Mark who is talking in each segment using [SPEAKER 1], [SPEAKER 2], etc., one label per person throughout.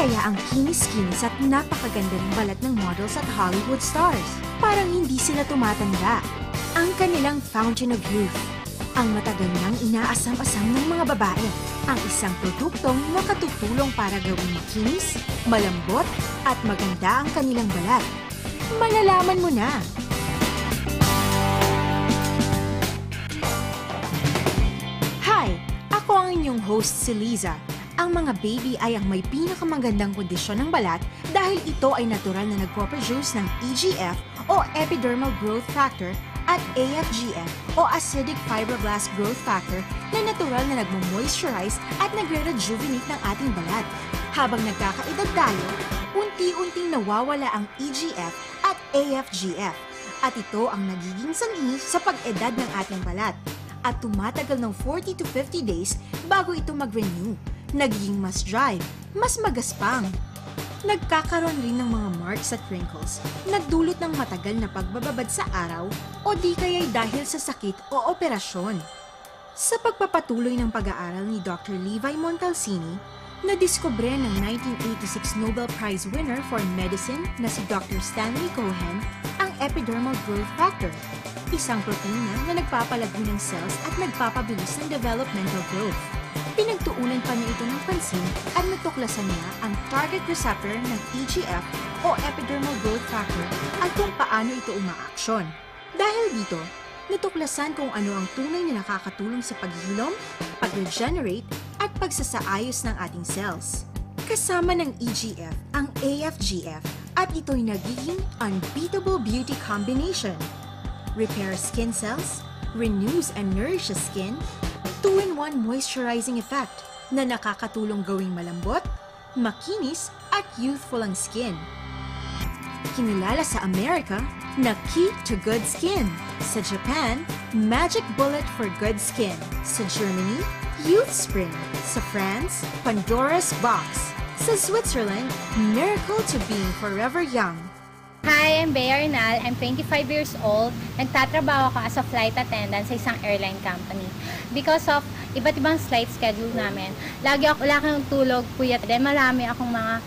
[SPEAKER 1] kaya ang kinis-kinis at napakaganda ng balat ng models at Hollywood stars? Parang hindi sila tumatanda. Ang kanilang fountain of youth. Ang matagal nang inaasam-asam ng mga babae. Ang isang produktong makatutulong para gawing kinis, malambot, at maganda ang kanilang balat. Malalaman mo na! Hi! Ako ang inyong host si Liza. Ang mga baby ay ang may pinakamagandang kondisyon ng balat dahil ito ay natural na nagpo-produce ng EGF o Epidermal Growth Factor at AFGF o Acidic Fibroblast Growth Factor na natural na nagmo-moisturize at nagre-rejuvenate ng ating balat. Habang nagkakaedad tayo, unti-unting nawawala ang EGF at AFGF at ito ang nagiging sanhi sa pag-edad ng ating balat at tumatagal ng 40 to 50 days bago ito mag-renew. Nagiging mas dry, mas magaspang. Nagkakaroon rin ng mga marks at wrinkles na dulot ng matagal na pagbababad sa araw o di kaya'y dahil sa sakit o operasyon. Sa pagpapatuloy ng pag-aaral ni Dr. Levi Montalcini, nadiskubre ng 1986 Nobel Prize winner for Medicine na si Dr. Stanley Cohen ang Epidermal Growth Factor, isang protina na nagpapalago ng cells at nagpapabilis ng developmental growth. Pinagtuunan pa niya ito ng pansin at natuklasan niya ang target receptor ng EGF o Epidermal Growth Factor at kung paano ito umaaksyon. Dahil dito, natuklasan kung ano ang tunay na nakakatulong sa paghilom, pag-regenerate at pagsasaayos ng ating cells. Kasama ng EGF ang AFGF at ito'y nagiging unbeatable beauty combination. Repair skin cells, renews and nourishes skin, 2-in-1 moisturizing effect na nakakatulong gawing malambot, makinis at youthful ang skin. Kinilala sa Amerika na Key to Good Skin. Sa Japan, Magic Bullet for Good Skin. Sa Germany, Youth Spring. Sa France, Pandora's Box. Sa Switzerland, Miracle to Being Forever Young.
[SPEAKER 2] Hi, I'm Bea Arnal. I'm 25 years old. Nagtatrabaho ako as a flight attendant sa isang airline company. Because of iba't ibang flight schedule namin, lagi ako wala kang tulog, puyat. Then marami akong mga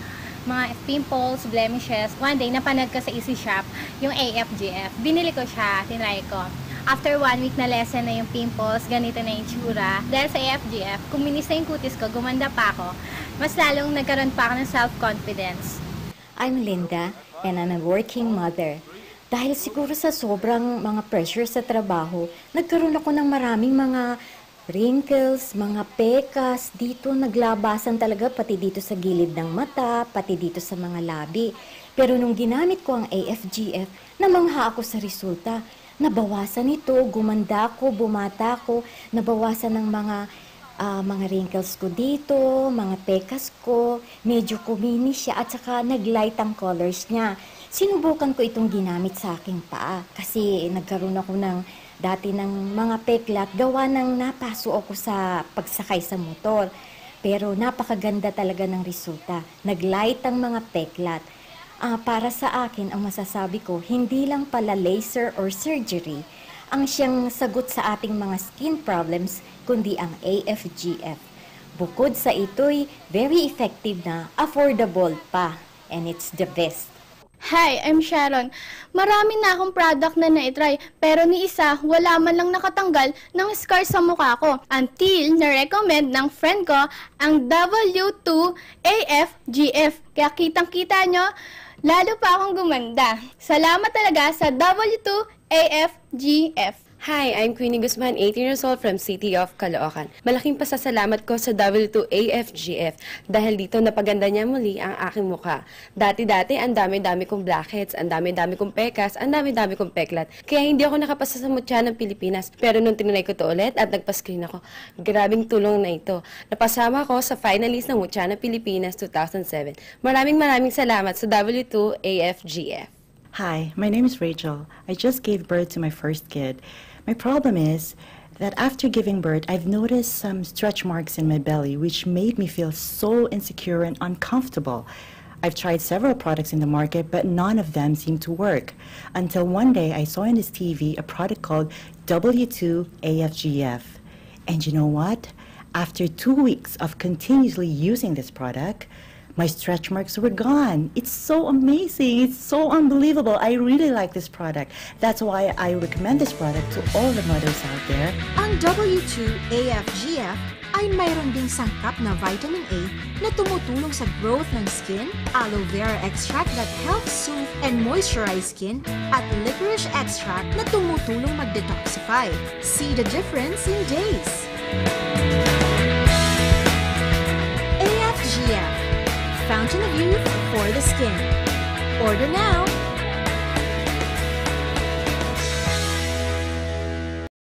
[SPEAKER 2] pimples, blemishes. One day, napanood ko sa Easy Shop yung AFGF. Binili ko siya, tinry ko. After 1 week na lesson na yung pimples, ganito na yung tsura. Dahil sa AFGF, kuminis na yung kutis ko, gumanda pa ako. Mas lalong nagkaroon pa ako ng self-confidence.
[SPEAKER 3] I'm Linda, and I'm a working mother. Dahil siguro sa sobrang mga pressure sa trabaho, nagkaroon ako ng maraming mga wrinkles, mga pekas, dito naglabasan talaga, pati dito sa gilid ng mata, pati dito sa mga labi. Pero nung ginamit ko ang AFGF, namangha ako sa resulta. Nabawasan ito, gumanda ko, bumata ko, nabawasan ng mga wrinkles ko dito, mga pekas ko, medyo kuminis siya at saka naglight ang colors niya. Sinubukan ko itong ginamit sa aking paa kasi nagkaroon ako dati ng mga peklat gawa ng napaso ako sa pagsakay sa motor. Pero napakaganda talaga ng resulta. Naglight ang mga peklat. Para sa akin, ang masasabi ko, hindi lang pala laser or surgery ang siyang sagot sa ating mga skin problems, kundi ang AFGF. Bukod sa ito'y very effective na, affordable pa, and it's the best.
[SPEAKER 4] Hi, I'm Sharon. Marami na akong product na na-try, pero ni isa, wala man lang nakatanggal ng scar sa mukha ko. Until na-recommend ng friend ko ang W2 AFGF. Kaya kitang-kita nyo, lalo pa akong gumanda. Salamat talaga sa W2 AFGF.
[SPEAKER 5] Hi, I'm Queenie Guzman, 18 years old from City of Caloocan. Malaking pasasalamat ko sa W2AFGF dahil dito napaganda niya muli ang aking mukha. Dati-dati, ang dami-dami kong blackheads, ang dami-dami kong pekas, ang dami-dami kong peklat. Kaya hindi ako nakapasa sa mutya ng Pilipinas. Pero nung tinanay ko to ulit at nagpa-screen ako, grabing tulong na ito. Napasama ko sa finalist ng Mutya ng Pilipinas 2007. Maraming salamat sa W2AFGF.
[SPEAKER 6] Hi, my name is Rachel. I just gave birth to my first kid. My problem is that after giving birth, I've noticed some stretch marks in my belly, which made me feel so insecure and uncomfortable. I've tried several products in the market, but none of them seem to work. Until one day, I saw on this TV a product called W2 AFGF. And you know what? After 2 weeks of continuously using this product, My stretch marks were gone. It's so amazing. It's so unbelievable. I really like this product. That's why I recommend this product to all the mothers out there.
[SPEAKER 1] Ang W2-AFGF ay mayroon ding sangkap na vitamin A na tumutulong sa growth ng skin, aloe vera extract that helps soothe and moisturize skin, at licorice extract na tumutulong mag-detoxify. See the difference in days. AFGF, Fountain of Youth for the Skin. Order now